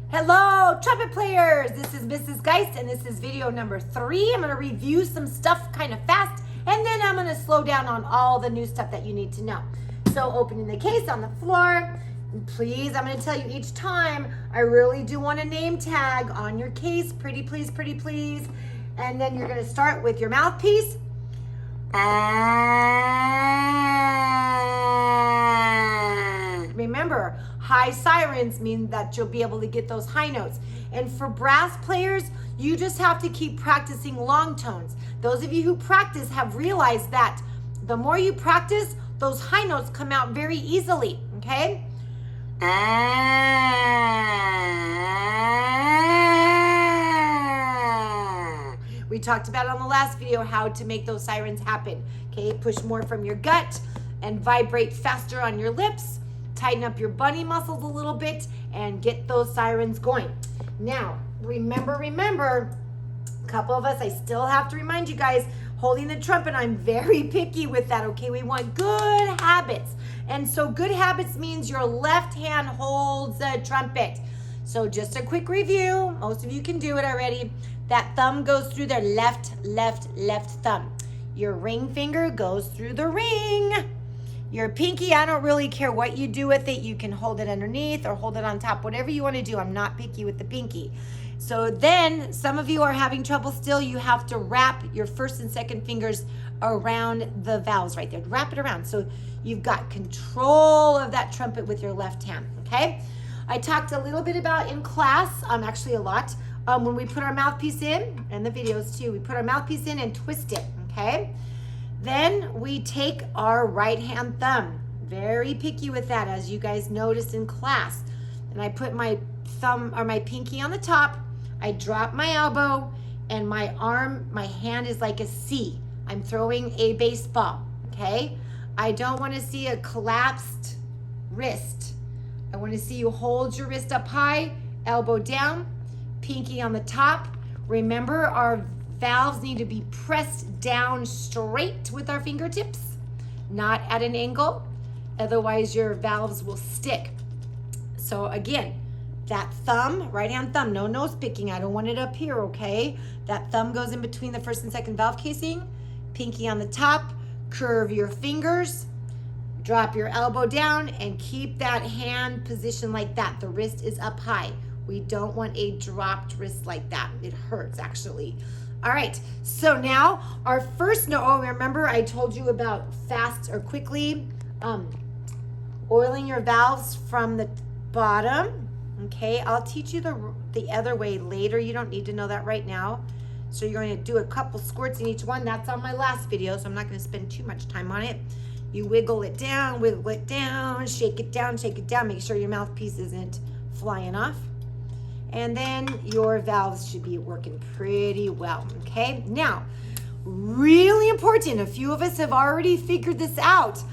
Hello, trumpet players. This is Mrs. Geist, and this is video number 3. I'm going to review some stuff kind of fast, and then I'm going to slow down on all the new stuff that you need to know. So opening the case on the floor, and please, I'm going to tell you each time, I really do want a name tag on your case. Pretty please, pretty please. And then you're going to start with your mouthpiece. Remember, high sirens mean that you'll be able to get those high notes. And for brass players, you just have to keep practicing long tones. Those of you who practice have realized that the more you practice, those high notes come out very easily, okay? We talked about on the last video how to make those sirens happen. Okay, push more from your gut and vibrate faster on your lips. Tighten up your bunny muscles a little bit and get those sirens going. Now, remember, a couple of us, I still have to remind you guys, holding the trumpet, I'm very picky with that, okay? We want good habits. And so good habits means your left hand holds the trumpet. So just a quick review. Most of you can do it already. That thumb goes through their left thumb. Your ring finger goes through the ring. Your pinky, I don't really care what you do with it. You can hold it underneath or hold it on top, whatever you want to do. I'm not picky with the pinky. So then some of you are having trouble still. You have to wrap your first and second fingers around the valves right there. Wrap it around. So you've got control of that trumpet with your left hand, okay? I talked a little bit about in class, actually a lot, when we put our mouthpiece in, and the videos too, we put our mouthpiece in and twist it, okay? Then we take our right hand thumb. Very picky with that, as you guys noticed in class. And I put my thumb or my pinky on the top. I drop my elbow and my arm, my hand is like a C. I'm throwing a baseball, okay? I don't want to see a collapsed wrist. I want to see you hold your wrist up high, elbow down, pinky on the top. Remember, our valves need to be pressed down straight with our fingertips, not at an angle. Otherwise, your valves will stick. So again, that thumb, right hand thumb, no nose picking. I don't want it up here, okay? That thumb goes in between the first and second valve casing. Pinky on the top, curve your fingers, drop your elbow down, and keep that hand positioned like that. The wrist is up high. We don't want a dropped wrist like that. It hurts, actually. All right, so now our first note, remember I told you about fast or quickly oiling your valves from the bottom, okay? I'll teach you the other way later. You don't need to know that right now. So you're going to do a couple squirts in each one. That's on my last video, so I'm not going to spend too much time on it. You wiggle it down, shake it down, make sure your mouthpiece isn't flying off. And then your valves should be working pretty well, okay? Now, really important, a few of us have already figured this out.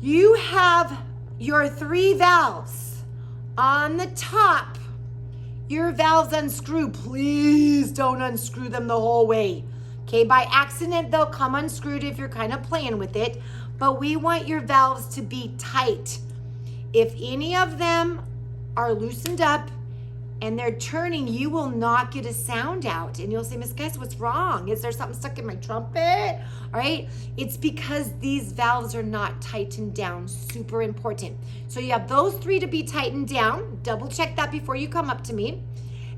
You have your 3 valves on the top. Your valves unscrew. Please don't unscrew them the whole way. Okay, by accident, they'll come unscrewed if you're kind of playing with it, but we want your valves to be tight. If any of them are loosened up, and they're turning, you will not get a sound out. And you'll say, Miss Geist, what's wrong? Is there something stuck in my trumpet? All right, it's because these valves are not tightened down, super important. So you have those 3 to be tightened down. Double check that before you come up to me.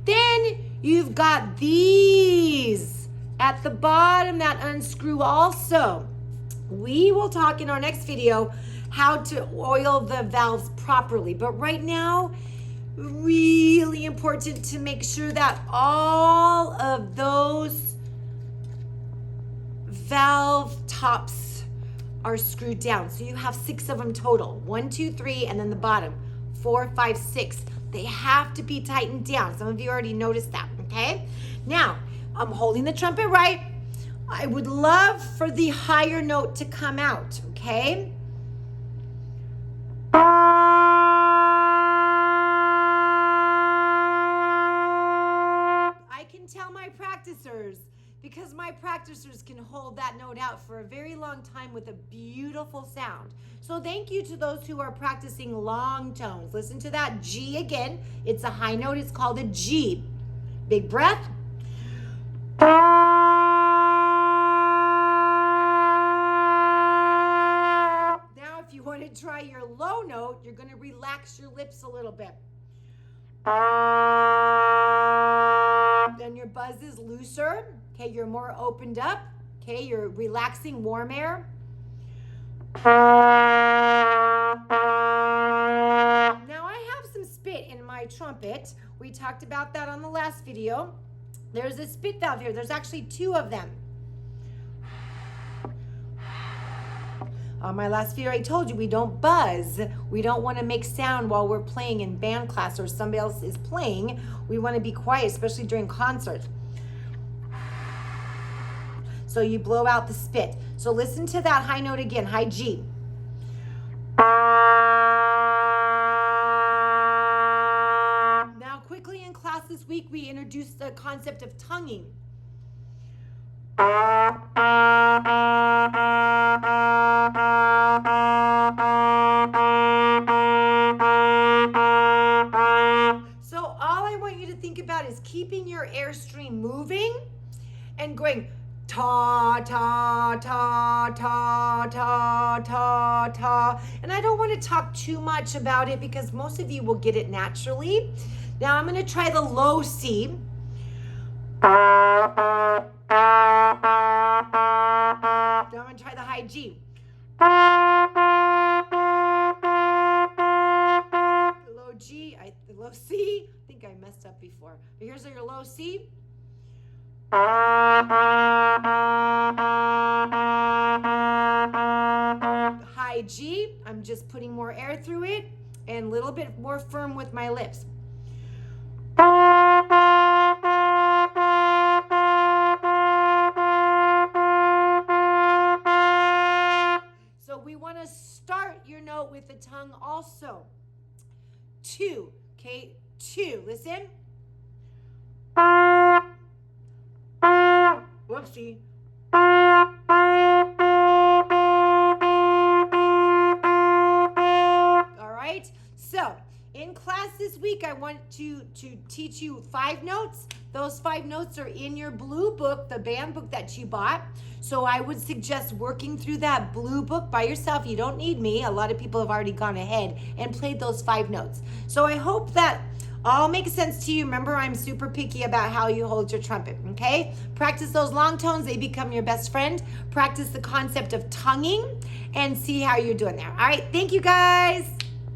Then you've got these at the bottom that unscrew also. We will talk in our next video how to oil the valves properly. But right now, really important to make sure that all of those valve tops are screwed down. So you have 6 of them total. 1, 2, 3, and then the bottom. 4, 5, 6. They have to be tightened down. Some of you already noticed that, okay? Now, I'm holding the trumpet right. I would love for the higher note to come out, okay? Tell my practicers because my practicers can hold that note out for a very long time with a beautiful sound. So thank you to those who are practicing long tones. Listen to that G again. It's a high note. It's called a G. Big breath. Now, if you want to try your low note, you're going to relax your lips a little bit. Then your buzz is looser. Okay, you're more opened up. Okay, you're relaxing warm air. Now I have some spit in my trumpet. We talked about that on the last video. There's a spit valve here. There's actually 2 of them. On my last video, I told you we don't buzz. We don't want to make sound while we're playing in band class or somebody else is playing. We want to be quiet, especially during concerts. So you blow out the spit. So listen to that high note again, high G. Now quickly in class this week, we introduced the concept of tonguing. So all I want you to think about is keeping your airstream moving and going ta, ta, ta, ta, ta, ta, ta. And I don't want to talk too much about it because most of you will get it naturally. Now I'm going to try the low C. Now I'm going to try the high G. The low G, the low C. I think I messed up before. But here's your low C. High G, I'm just putting more air through it and a little bit more firm with my lips. So we want to start your note with the tongue also. 2, okay? 2, listen. Whoopsie. All right, so in class this week, I want to teach you 5 notes. Those 5 notes are in your blue book, the band book that you bought. So I would suggest working through that blue book by yourself. You don't need me. A lot of people have already gone ahead and played those 5 notes. So I hope that all makes sense to you. Remember, I'm super picky about how you hold your trumpet, okay? Practice those long tones. They become your best friend. Practice the concept of tonguing and see how you're doing there. All right, thank you guys.